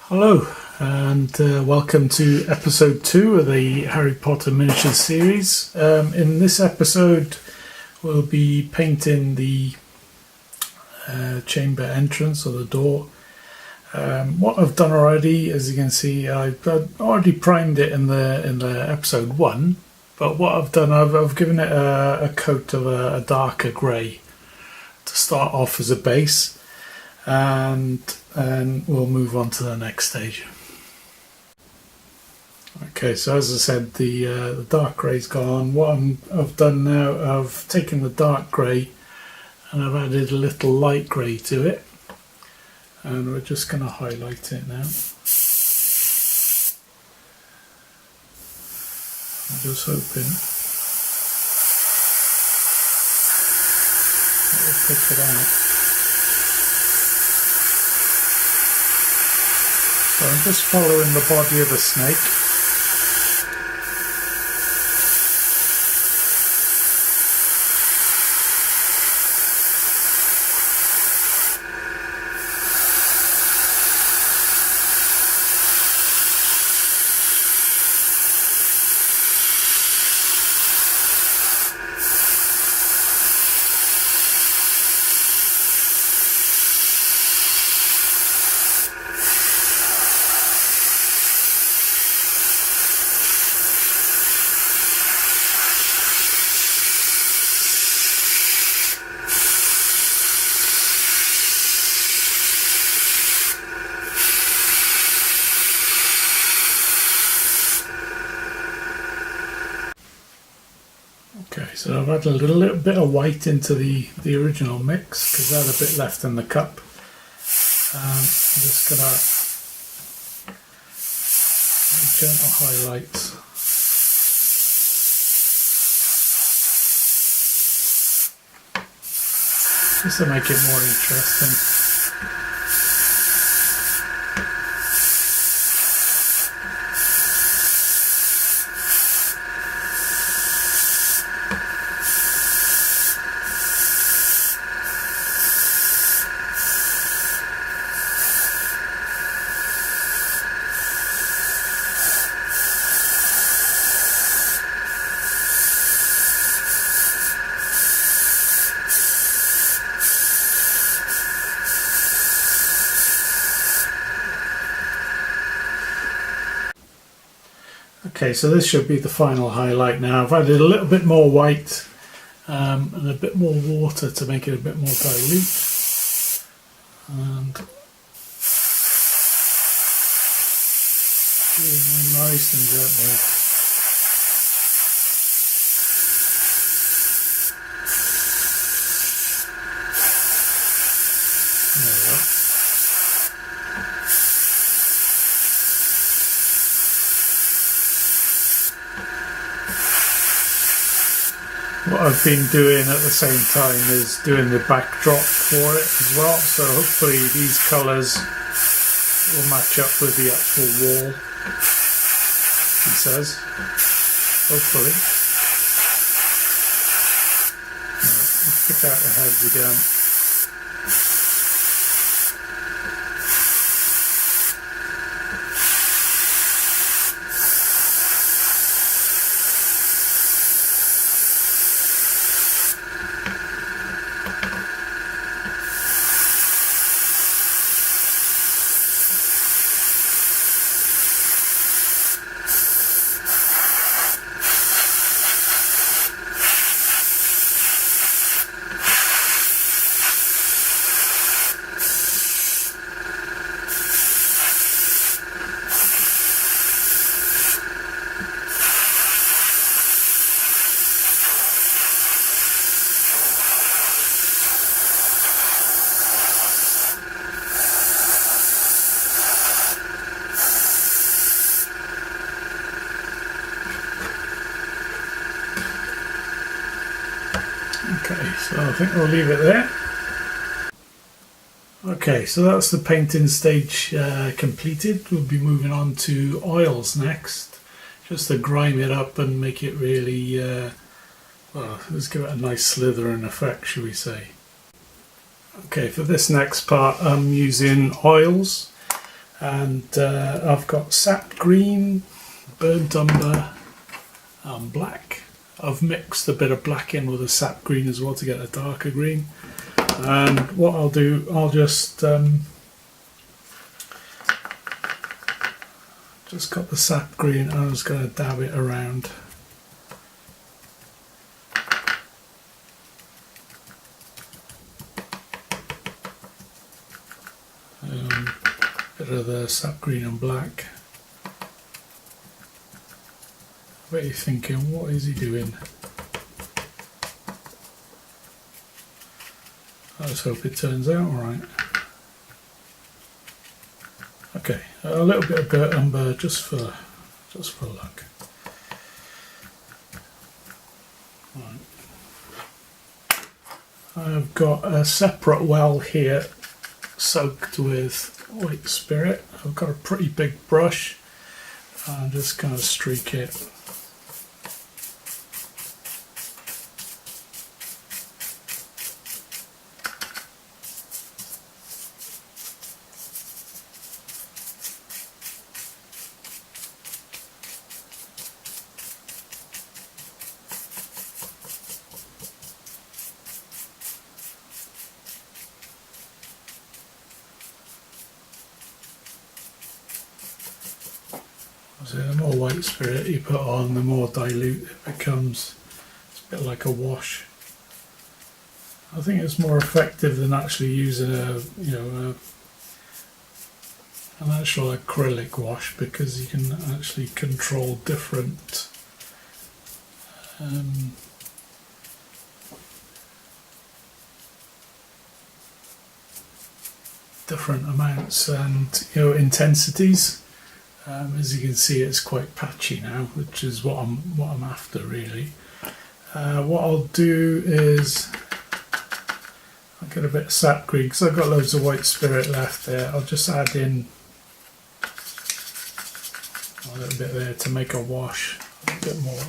Hello and welcome to episode 2 of the Harry Potter miniatures series. In this episode we'll be painting the chamber entrance or the door. What I've done already, as you can see, I've already primed it in the episode 1, but what I've done, I've given it a coat of a darker grey to start off as a base, and we'll move on to the next stage. Okay, so as I said, the dark grey's gone. What I've done now, I've taken the dark grey and I've added a little light grey to it, and we're just going to highlight it now. I'm just hoping it'll pick it out. So I'm just following the body of the snake. Okay, so I've added a little bit of white into the original mix because I had a bit left in the cup. I'm just going to gentle highlights. Just to make it more interesting. Okay, so this should be the final highlight now. I've added a little bit more white and a bit more water to make it a bit more dilute. And nice and gently. There we go. What I've been doing at the same time is doing the backdrop for it as well, so hopefully these colours will match up with the actual wall, he says. Hopefully. Right, let's pick out the heads again. Okay, so I think we'll leave it there. Okay, so that's the painting stage completed. We'll be moving on to oils next, just to grime it up and make it really, well, let's give it a nice slithering effect, shall we say. Okay, for this next part I'm using oils. And I've got sap green, burnt umber and black. I've mixed a bit of black in with the sap green as well to get a darker green. And what I'll do, I'll just got the sap green and I'm just going to dab it around. Bit of the sap green and black. I bet you're thinking, what is he doing? I just hope it turns out alright. Okay, a little bit of burnt umber just for luck. Right. I've got a separate well here soaked with white spirit. I've got a pretty big brush. I'm just going to streak it. So the more white spirit you put on, the more dilute it becomes. It's a bit like a wash. I think it's more effective than actually using an actual acrylic wash, because you can actually control different amounts and intensities. As you can see, it's quite patchy now, which is what I'm after really. What I'll do is I'll get a bit of sap green because I've got loads of white spirit left there. I'll just add in a little bit there to make a wash, a bit more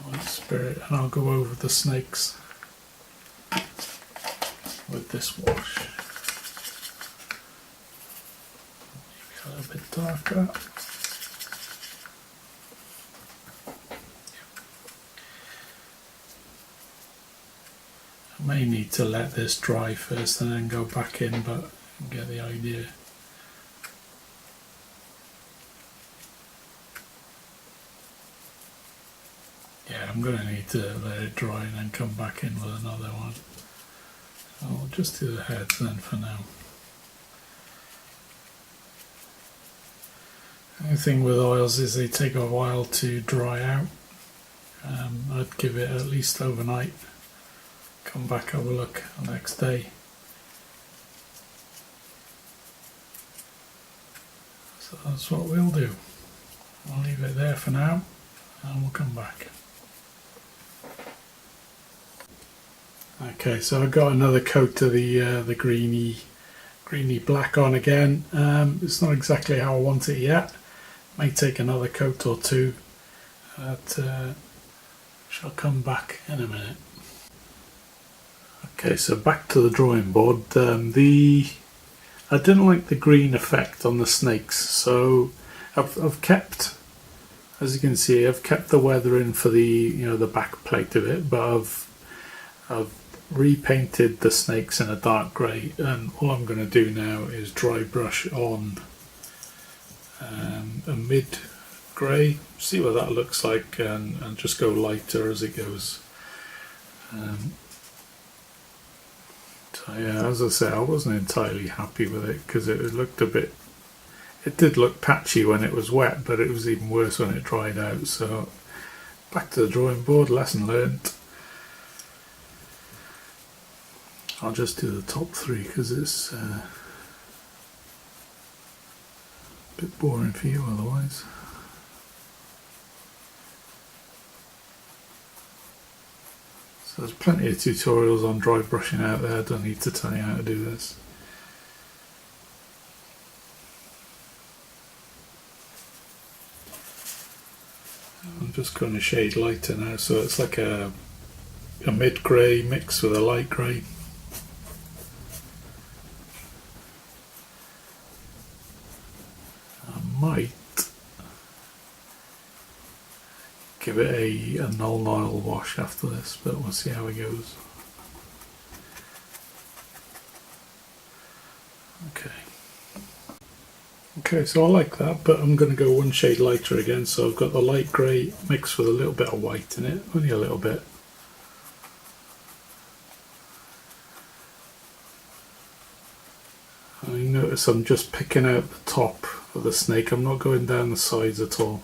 white spirit, and I'll go over the snakes with this wash. A little bit darker. I may need to let this dry first and then go back in, but you get the idea. Yeah, I'm going to need to let it dry and then come back in with another one. So I'll just do the heads then for now. The thing with oils is they take a while to dry out. I'd give it at least overnight. Come back, have a look the next day. So that's what we'll do. I'll leave it there for now and we'll come back. Okay, so I've got another coat of the greeny black on again. It's not exactly how I want it yet. May take another coat or two, but shall come back in a minute. Okay, so back to the drawing board. I didn't like the green effect on the snakes, so I've kept, as you can see, I've kept the weathering for the back plate of it, but I've repainted the snakes in a dark grey, and all I'm going to do now is dry brush on a mid grey, see what that looks like, and just go lighter as it goes. So yeah, as I say, I wasn't entirely happy with it because it looked it did look patchy when it was wet, but it was even worse when it dried out. So back to the drawing board, lesson learnt. I'll just do the top three because it's a bit boring for you otherwise. So there's plenty of tutorials on dry brushing out there, I don't need to tell you how to do this. I'm just going to shade lighter now, so it's like a mid grey mixed with a light grey. might give it a null oil wash after this, but we'll see how it goes. Okay, so I like that, but I'm going to go one shade lighter again. So I've got the light grey mixed with a little bit of white in it, only a little bit. I notice I'm just picking out the top of the snake. I'm not going down the sides at all.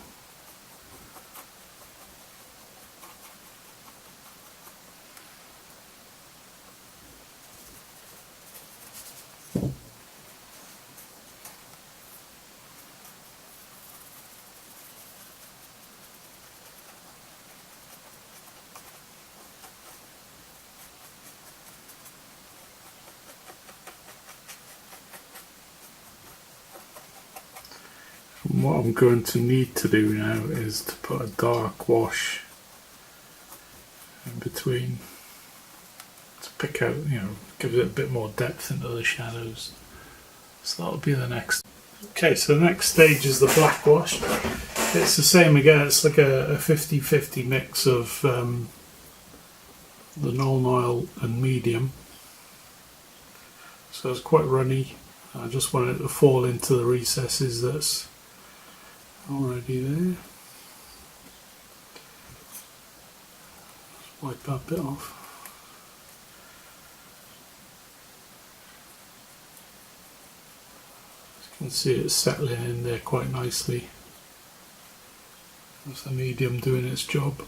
And what I'm going to need to do now is to put a dark wash in between to pick out, give it a bit more depth into the shadows. So that'll be the next. Okay, so the next stage is the black wash. It's the same again, it's like a 50-50 mix of the null oil and medium. So it's quite runny. I just want it to fall into the recesses that's already there. Just wipe that bit off. As you can see, it's settling in there quite nicely. That's the medium doing its job.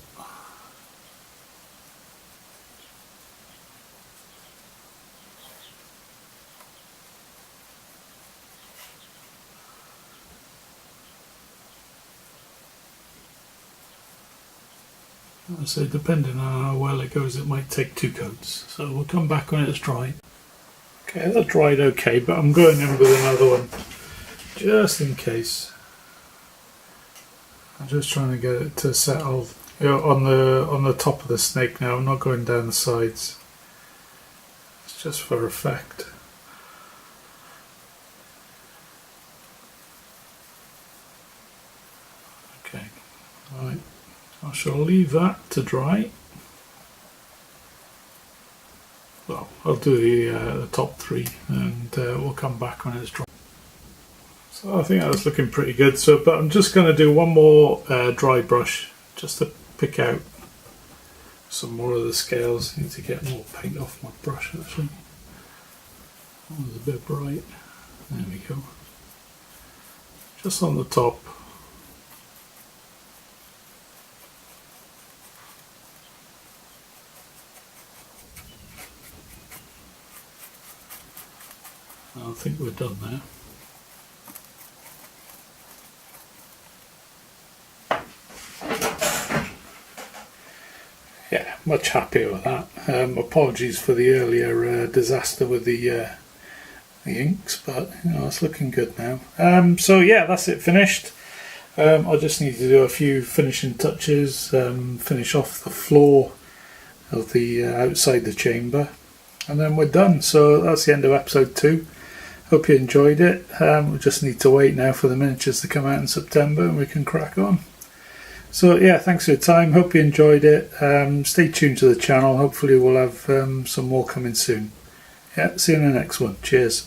So depending on how well it goes, it might take 2 coats. So we'll come back when it's dry. Okay, that dried okay, but I'm going in with another one just in case. I'm just trying to get it to settle on the top of the snake now. I'm not going down the sides. It's just for effect. Okay, right. I shall leave that to dry. Well, I'll do the top 3 and we'll come back when it's dry. So I think that's looking pretty good. So, but I'm just going to do one more dry brush just to pick out some more of the scales. I need to get more paint off my brush actually. That was a bit bright. There we go. Just on the top. I think we're done now. Yeah, much happier with that. Apologies for the earlier disaster with the inks, but it's looking good now. So yeah, that's it finished. I just need to do a few finishing touches, finish off the floor of the outside the chamber, and then we're done. So that's the end of episode 2. Hope you enjoyed it. We just need to wait now for the miniatures to come out in September and we can crack on. So yeah, thanks for your time. Hope you enjoyed it. Stay tuned to the channel. Hopefully we'll have some more coming soon. Yeah, see you in the next one. Cheers.